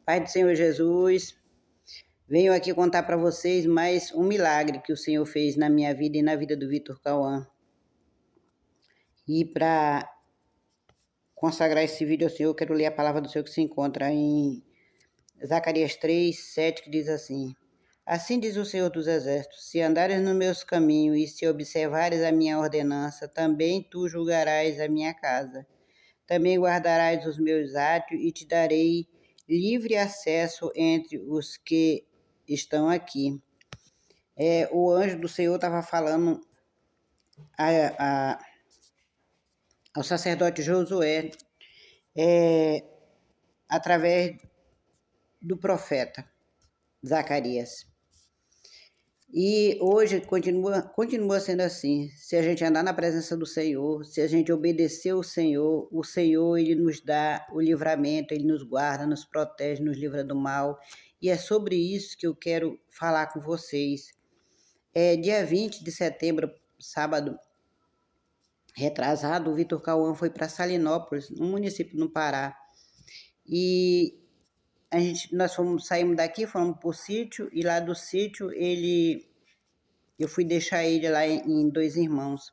Pai do Senhor Jesus, venho aqui contar para vocês mais um milagre que o Senhor fez na minha vida e na vida do Vitor Cauã. E para consagrar esse vídeo ao Senhor, eu quero ler a palavra do Senhor que se encontra em Zacarias 3:7, que diz assim: Assim diz o Senhor dos Exércitos: se andares nos meus caminhos e se observares a minha ordenança, também tu julgarás a minha casa. Também guardarás os meus átrios e te darei livre acesso entre os que estão aqui. O anjo do Senhor estava falando ao sacerdote Josué através do profeta Zacarias. E hoje continua sendo assim. Se a gente andar na presença do Senhor, se a gente obedecer o Senhor ele nos dá o livramento, ele nos guarda, nos protege, nos livra do mal. E é sobre isso que eu quero falar com vocês. Dia 20 de setembro, sábado retrasado, o Vitor Cauã foi para Salinópolis, um município no Pará. E nós saímos daqui, fomos para o sítio, e lá do sítio eu fui deixar ele lá em Dois Irmãos.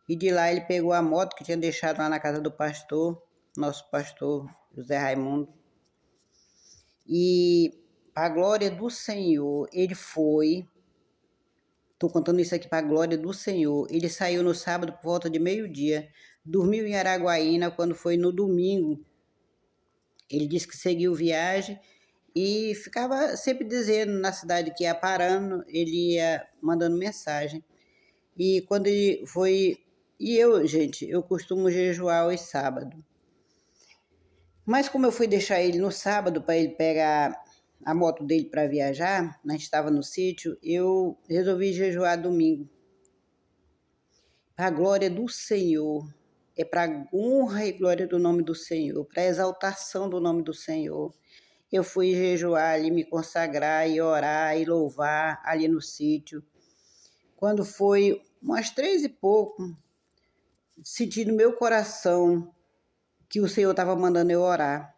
E de lá ele pegou a moto que tinha deixado lá na casa do pastor, nosso pastor José Raimundo. E, para a glória do Senhor, ele foi. Estou contando isso aqui para a glória do Senhor. Ele saiu no sábado por volta de meio-dia, dormiu em Araguaína. Quando foi no domingo, ele disse que seguiu viagem e ficava sempre dizendo na cidade que ia parando, ele ia mandando mensagem. E quando ele foi... E eu costumo jejuar aos sábados. Mas como eu fui deixar ele no sábado para ele pegar a moto dele para viajar, a gente estava no sítio, eu resolvi jejuar domingo. Para a glória do Senhor, para a honra e glória do nome do Senhor, para a exaltação do nome do Senhor. Eu fui jejuar ali, me consagrar e orar e louvar ali no sítio. Quando foi umas 3 e pouco, senti no meu coração que o Senhor estava mandando eu orar.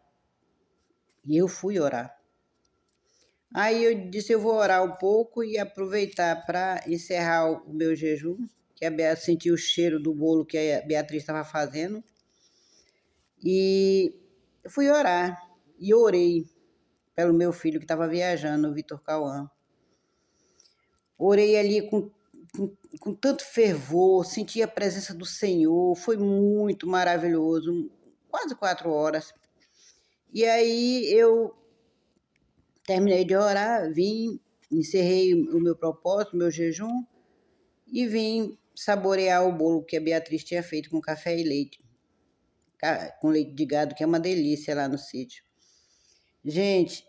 E eu fui orar. Aí eu disse, eu vou orar um pouco e aproveitar para encerrar o meu jejum, que a Beatriz sentiu o cheiro do bolo que a Beatriz estava fazendo. E eu fui orar e orei pelo meu filho que estava viajando, o Vitor Cauã. Orei ali com tanto fervor, senti a presença do Senhor, foi muito maravilhoso, quase 4 horas. E aí eu terminei de orar, encerrei o meu propósito, o meu jejum, e vim saborear o bolo que a Beatriz tinha feito com café e leite, com leite de gado, que é uma delícia lá no sítio. Gente,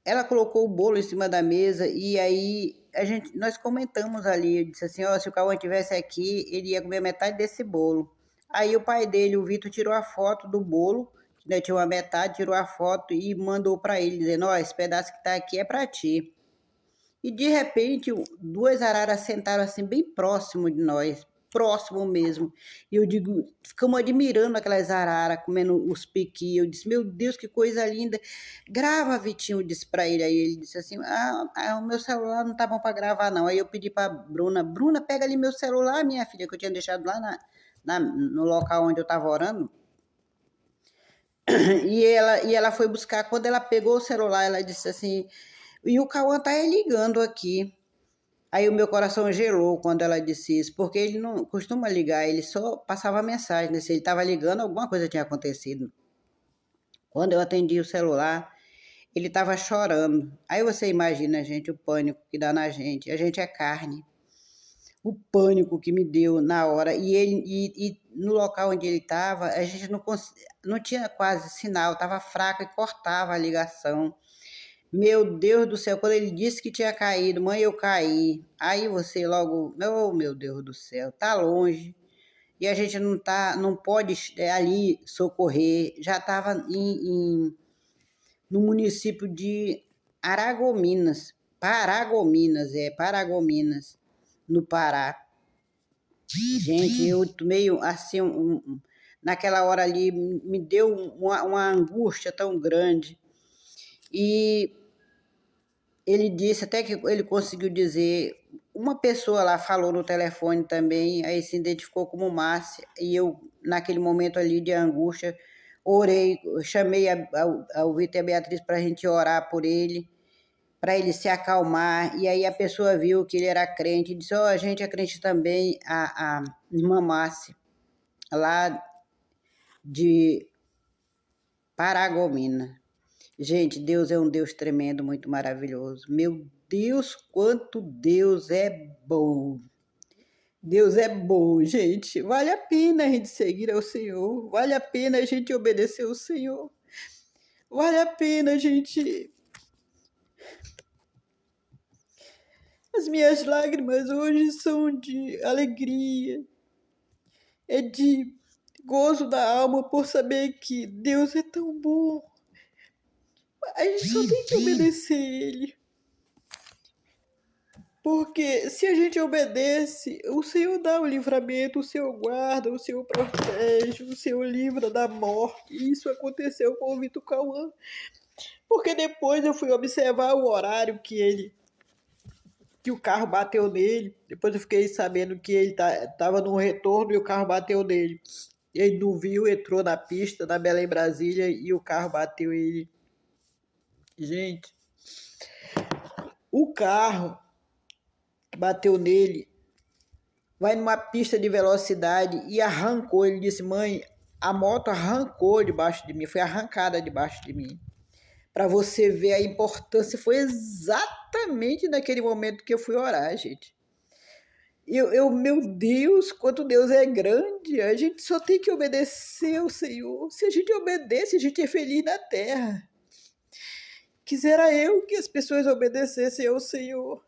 ela colocou o bolo em cima da mesa e aí nós comentamos ali, eu disse assim, se o Cauã estivesse aqui, ele ia comer metade desse bolo. Aí o pai dele, o Vitor, tirou a foto do bolo, que tinha uma metade, tirou a foto e mandou para ele, dizendo, esse pedaço que tá aqui é para ti. E de repente, 2 araras sentaram assim bem próximo de nós, próximo mesmo. E eu digo, ficamos admirando aquelas araras, comendo os piqui. Eu disse, meu Deus, que coisa linda. Grava, Vitinho, disse para ele. Aí ele disse assim, o meu celular não tá bom para gravar não. Aí eu pedi para Bruna, pega ali meu celular, minha filha, que eu tinha deixado lá no local onde eu estava orando. E ela foi buscar. Quando ela pegou o celular, ela disse assim, e o Cauã tá ligando aqui. Aí o meu coração gelou quando ela disse isso, porque ele não costuma ligar, ele só passava mensagem, né? Se ele estava ligando, alguma coisa tinha acontecido. Quando eu atendi o celular, ele estava chorando. Aí você imagina, gente, o pânico que dá na gente. A gente é carne. O pânico que me deu na hora. E no local onde ele estava, a gente não tinha quase sinal, estava fraco e cortava a ligação. Meu Deus do céu, quando ele disse que tinha caído, mãe, eu caí. Aí você logo, meu Deus do céu, tá longe. E a gente não pode ali socorrer. Já estava no município de Paragominas, no Pará. Gente, eu meio assim, naquela hora ali, me deu uma angústia tão grande. E ele disse, até que ele conseguiu dizer, uma pessoa lá falou no telefone também, aí se identificou como Márcia, e eu, naquele momento ali de angústia, orei, chamei o Vitor e a Beatriz para a gente orar por ele, para ele se acalmar, e aí a pessoa viu que ele era crente, e disse, a gente é crente também, a irmã Márcia, lá de Paragominas. Gente, Deus é um Deus tremendo, muito maravilhoso. Meu Deus, quanto Deus é bom. Deus é bom, gente. Vale a pena a gente seguir ao Senhor. Vale a pena a gente obedecer ao Senhor. Vale a pena a gente. As minhas lágrimas hoje são de alegria, é de gozo da alma por saber que Deus é tão bom. A gente só tem que obedecer Ele. Porque se a gente obedece, o Senhor dá o livramento, o Senhor guarda, o Senhor protege, o Senhor livra da morte. E isso aconteceu com o Vitor Cauã. Porque depois eu fui observar o horário que o carro bateu nele. Depois eu fiquei sabendo que ele estava no retorno e o carro bateu nele. Ele não viu, entrou na pista, na Belém Brasília, e o carro bateu ele. Gente, o carro que bateu nele vai numa pista de velocidade e arrancou. Ele disse, mãe, a moto arrancou debaixo de mim, foi arrancada debaixo de mim. Para você ver a importância, foi exatamente naquele momento que eu fui orar, gente. Meu Deus, quanto Deus é grande, a gente só tem que obedecer ao Senhor. Se a gente obedece, a gente é feliz na terra. Quisera eu que as pessoas obedecessem ao Senhor.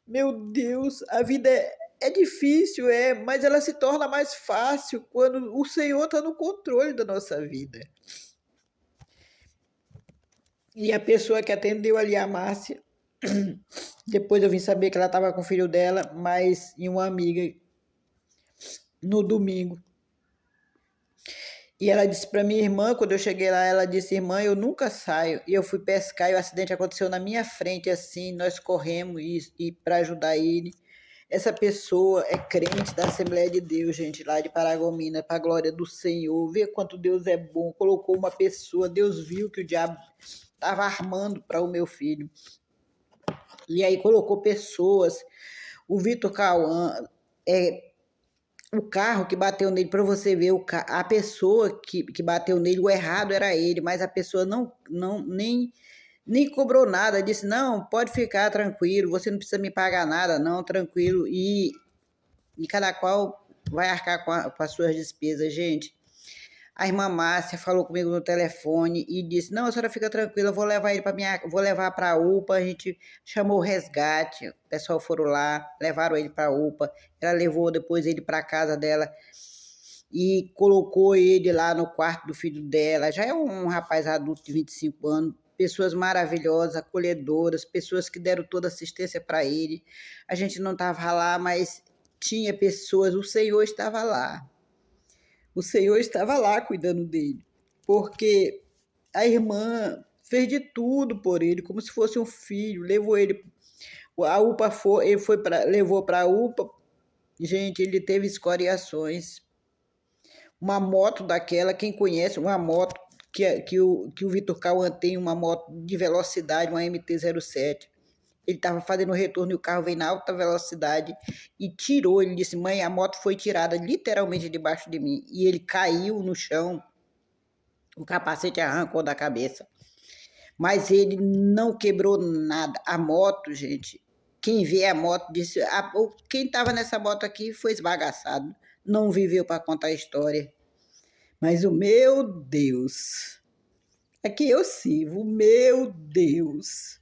Meu Deus, a vida é difícil, mas ela se torna mais fácil quando o Senhor está no controle da nossa vida. E a pessoa que atendeu ali, a Márcia, depois eu vim saber que ela estava com o filho dela, mas e uma amiga no domingo. E ela disse para minha irmã, quando eu cheguei lá, ela disse, irmã, eu nunca saio. E eu fui pescar e o acidente aconteceu na minha frente, assim, nós corremos e para ajudar ele. Essa pessoa é crente da Assembleia de Deus, gente, lá de Paragominas, para a glória do Senhor. Vê quanto Deus é bom. Colocou uma pessoa, Deus viu que o diabo estava armando para o meu filho. E aí colocou pessoas. O Vitor Cauã, o carro que bateu nele, para você ver, a pessoa que bateu nele, o errado era ele, mas a pessoa nem cobrou nada, disse, não, pode ficar tranquilo, você não precisa me pagar nada, não, tranquilo, e cada qual vai arcar com as suas despesas, gente. A irmã Márcia falou comigo no telefone e disse, não, a senhora fica tranquila, eu vou levar ele vou levar para a UPA, a gente chamou o resgate, o pessoal foram lá, levaram ele para a UPA, ela levou depois ele para a casa dela e colocou ele lá no quarto do filho dela, já é um rapaz adulto de 25 anos, pessoas maravilhosas, acolhedoras, pessoas que deram toda assistência para ele, a gente não estava lá, mas tinha pessoas, o Senhor estava lá. O Senhor estava lá cuidando dele, porque a irmã fez de tudo por ele, como se fosse um filho, levou ele, a UPA levou para a UPA, gente, ele teve escoriações, uma moto daquela, quem conhece, uma moto que o Vitor Cauã tem, uma moto de velocidade, uma MT-07, ele estava fazendo o retorno e o carro veio na alta velocidade e tirou. Ele disse, mãe, a moto foi tirada literalmente debaixo de mim. E ele caiu no chão, o capacete arrancou da cabeça. Mas ele não quebrou nada. A moto, gente, quem vê a moto disse, quem estava nessa moto aqui foi esbagaçado. Não viveu para contar a história. Mas o meu Deus, aqui eu sirvo, meu Deus,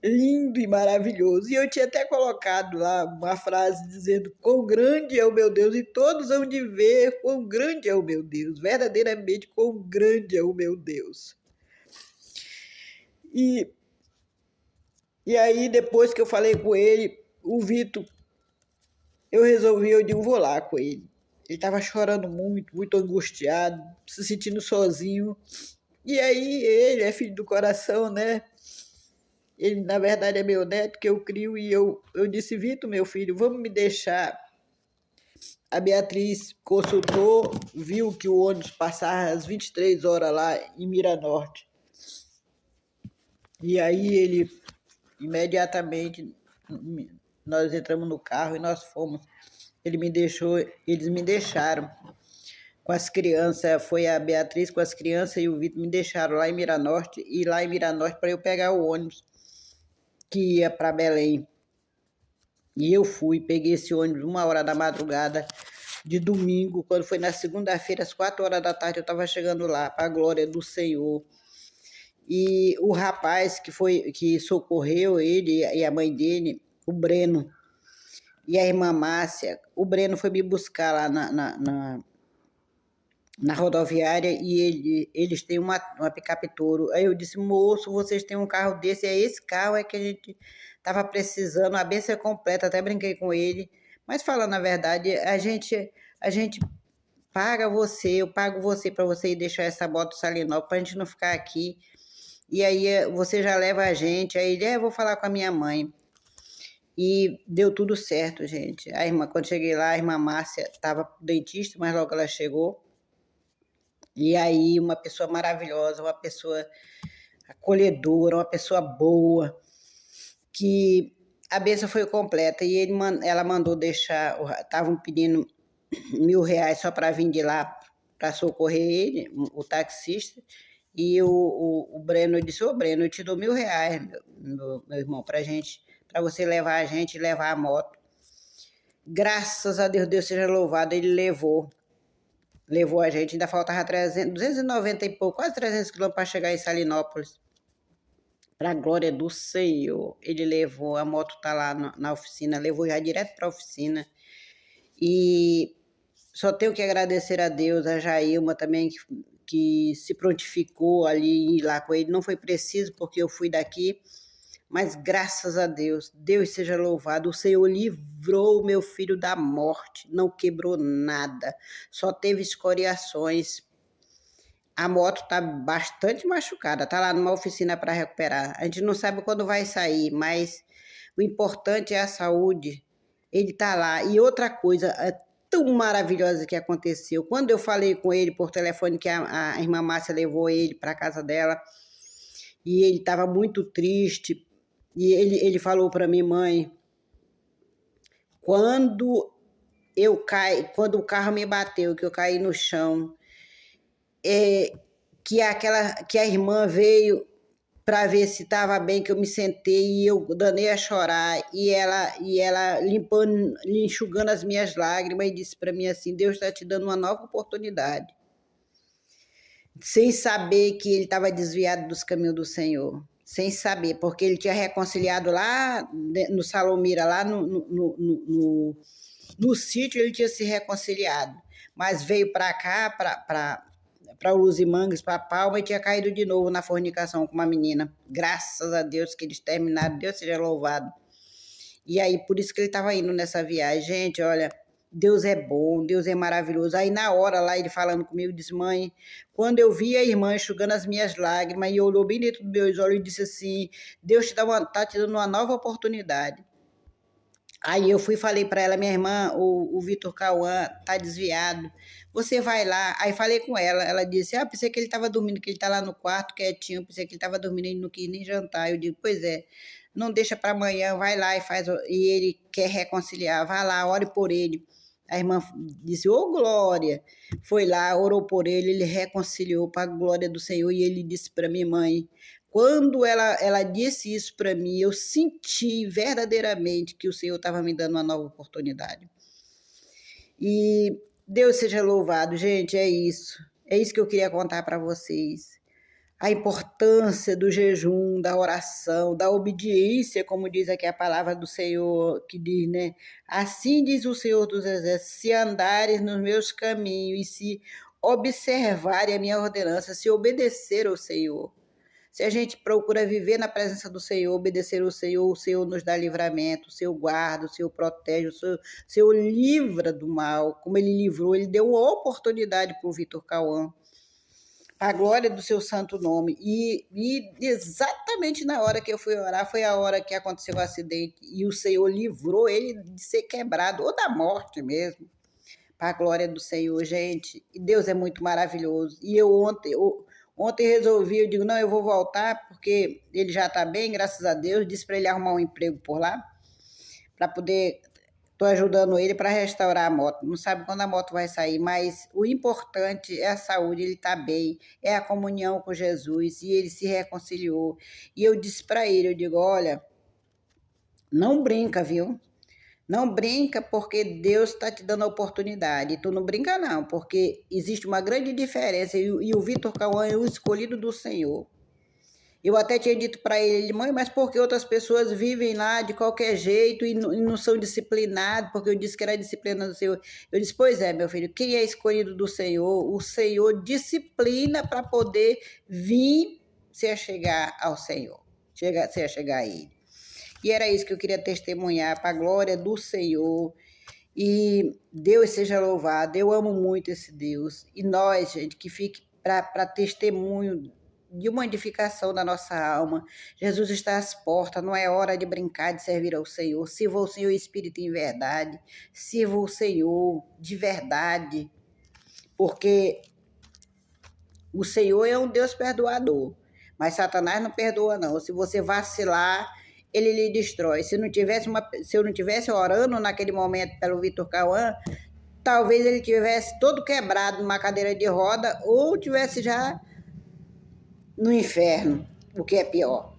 lindo e maravilhoso. E eu tinha até colocado lá uma frase dizendo, quão grande é o meu Deus, e todos hão de ver quão grande é o meu Deus, verdadeiramente quão grande é o meu Deus. E aí, depois que eu falei com ele, o Vitor, eu digo, vou lá com ele. Ele estava chorando muito, muito angustiado, se sentindo sozinho. E aí ele é filho do coração, né? Ele, na verdade, é meu neto que eu crio e eu disse, Vitor, meu filho, vamos me deixar. A Beatriz consultou, viu que o ônibus passava às 23 horas lá em Miranorte. E aí ele, imediatamente, nós entramos no carro e nós fomos. Eles me deixaram com as crianças, foi a Beatriz com as crianças e o Vitor me deixaram lá em Miranorte, e lá em Miranorte para eu pegar o ônibus que ia para Belém. E eu fui, peguei esse ônibus 1 hora da madrugada de domingo, quando foi na segunda-feira, às 4 horas da tarde, eu estava chegando lá, para a glória do Senhor. E o rapaz que socorreu ele e a mãe dele, o Breno, e a irmã Márcia, o Breno foi me buscar lá na rodoviária e eles têm uma picape Toro. Aí eu disse, moço, vocês têm um carro desse, é esse carro é que a gente estava precisando, a benção é completa, até brinquei com ele. Mas falando a verdade, a gente paga você, eu pago você para você ir deixar essa moto Salinópolis, para a gente não ficar aqui. E aí você já leva a gente, aí ele, vou falar com a minha mãe. E deu tudo certo, gente. A irmã, quando cheguei lá, a irmã Márcia estava dentista, mas logo ela chegou. E aí, uma pessoa maravilhosa, uma pessoa acolhedora, uma pessoa boa, que a benção foi completa. E ela mandou deixar, estavam pedindo R$ 1.000 só para vir de lá para socorrer ele, o taxista. E o Breno disse, ô Breno, eu te dou R$ 1.000, meu irmão, para você levar a gente, levar a moto. Graças a Deus, Deus seja louvado, ele levou a gente, ainda faltava 290 e pouco, quase 300 quilômetros para chegar em Salinópolis. Para a glória do Senhor, ele levou, a moto está lá na oficina, levou já direto para a oficina. E só tenho que agradecer a Deus, a Jailma também, que se prontificou ali em ir lá com ele. Não foi preciso, porque eu fui daqui, mas graças a Deus, Deus seja louvado, o Senhor livrou o meu filho da morte, não quebrou nada, só teve escoriações. A moto está bastante machucada, está lá numa oficina para recuperar. A gente não sabe quando vai sair, mas o importante é a saúde. Ele está lá. E outra coisa tão maravilhosa que aconteceu, quando eu falei com ele por telefone que a irmã Márcia levou ele para a casa dela, e ele estava muito triste, e ele falou para mim, mãe, quando o carro me bateu, que eu caí no chão, que a irmã veio para ver se estava bem, que eu me sentei e eu danei a chorar, e ela limpando, enxugando as minhas lágrimas, e disse para mim assim, Deus está te dando uma nova oportunidade, sem saber que ele estava desviado dos caminhos do Senhor, sem saber, porque ele tinha reconciliado lá no Salomira, lá no sítio ele tinha se reconciliado, mas veio para cá, para o Luzimangues, para Palma, e tinha caído de novo na fornicação com uma menina. Graças a Deus que eles terminaram, Deus seja louvado. E aí, por isso que ele estava indo nessa viagem. Gente, olha, Deus é bom, Deus é maravilhoso. Aí, na hora lá, ele falando comigo, disse, mãe, quando eu vi a irmã enxugando as minhas lágrimas, e olhou bem dentro dos meus olhos e disse assim, Deus está te dando uma nova oportunidade. Aí eu fui e falei para ela, minha irmã, o Vitor Cauã tá desviado, você vai lá. Aí falei com ela disse, pensei que ele estava dormindo, que ele está lá no quarto quietinho, pensei que ele estava dormindo, ele não quis nem jantar. Eu digo, pois é, não deixa para amanhã, vai lá e faz, e ele quer reconciliar, vai lá, ore por ele. A irmã disse, Glória, foi lá, orou por ele reconciliou para a glória do Senhor, e ele disse para mim, mãe, quando ela disse isso para mim, eu senti verdadeiramente que o Senhor estava me dando uma nova oportunidade. E Deus seja louvado, gente, é isso. É isso que eu queria contar para vocês. A importância do jejum, da oração, da obediência, como diz aqui a palavra do Senhor, que diz, né? Assim diz o Senhor dos Exércitos, se andares nos meus caminhos e se observarem a minha ordenança, se obedecer ao Senhor. Se a gente procura viver na presença do Senhor, obedecer ao Senhor, o Senhor nos dá livramento, o Senhor guarda, o Senhor protege, o Senhor livra do mal, como Ele livrou, Ele deu uma oportunidade para o Vitor Cauã, para a glória do seu santo nome. E exatamente na hora que eu fui orar, foi a hora que aconteceu o acidente, e o Senhor livrou ele de ser quebrado, ou da morte mesmo, para a glória do Senhor, gente. E Deus é muito maravilhoso. E eu ontem resolvi, eu digo, não, eu vou voltar, porque ele já está bem, graças a Deus, disse para ele arrumar um emprego por lá, para poder. Estou ajudando ele para restaurar a moto. Não sabe quando a moto vai sair, mas o importante é a saúde, ele está bem, é a comunhão com Jesus, e ele se reconciliou. E eu disse para ele, eu digo, olha, não brinca, viu? Não brinca, porque Deus está te dando a oportunidade. Tu não brinca não, porque existe uma grande diferença, e o Vitor Cauã é o escolhido do Senhor. Eu até tinha dito para ele, mãe, mas por que outras pessoas vivem lá de qualquer jeito e não são disciplinados? Porque eu disse que era disciplina do Senhor. Eu disse, pois é, meu filho, quem é escolhido do Senhor? O Senhor disciplina para poder vir se chegar ao Senhor, se chegar a Ele. E era isso que eu queria testemunhar, para a glória do Senhor. E Deus seja louvado, eu amo muito esse Deus. E nós, gente, que fique para testemunho de uma edificação da nossa alma. Jesus está às portas, não é hora de brincar, de servir ao Senhor. Sirva o Senhor Espírito em verdade, sirva o Senhor de verdade, porque o Senhor é um Deus perdoador, mas Satanás não perdoa não. Se você vacilar, ele lhe destrói. Se eu não tivesse orando naquele momento pelo Vitor Cauã, talvez ele tivesse todo quebrado numa cadeira de roda ou tivesse já no inferno, o que é pior.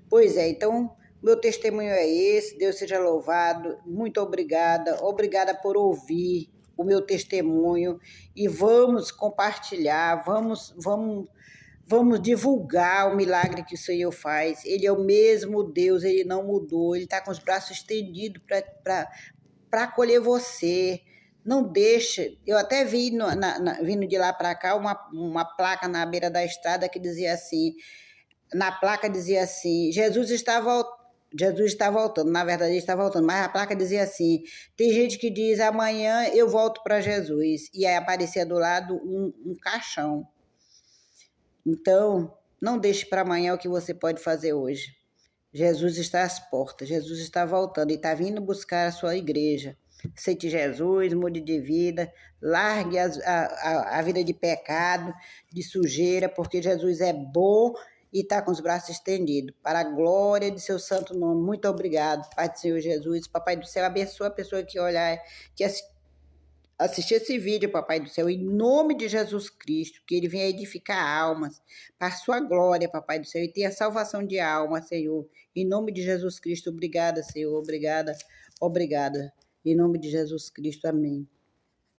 Pois é, então, meu testemunho é esse, Deus seja louvado, muito obrigada, obrigada por ouvir o meu testemunho, e vamos compartilhar, vamos divulgar o milagre que o Senhor faz. Ele é o mesmo Deus, Ele não mudou, Ele está com os braços estendidos para acolher você. Não deixe. Eu até vi vindo de lá para cá uma placa na beira da estrada que dizia assim, na placa dizia assim, Jesus está voltando, na verdade ele está voltando, mas a placa dizia assim, tem gente que diz, amanhã eu volto para Jesus, e aí aparecia do lado um caixão. Então, não deixe para amanhã o que você pode fazer hoje. Jesus está às portas, Jesus está voltando e está vindo buscar a sua igreja. Aceite Jesus, mude de vida, largue a vida de pecado, de sujeira, porque Jesus é bom e está com os braços estendidos. Para a glória de seu santo nome. Muito obrigado, Pai do Senhor Jesus. Papai do céu, abençoa a pessoa que olhar, que assistir esse vídeo, Papai do céu, em nome de Jesus Cristo, que ele venha edificar almas, para a sua glória, Papai do céu, e tenha salvação de alma, Senhor. Em nome de Jesus Cristo, obrigada, Senhor, obrigada, obrigada. Em nome de Jesus Cristo, amém.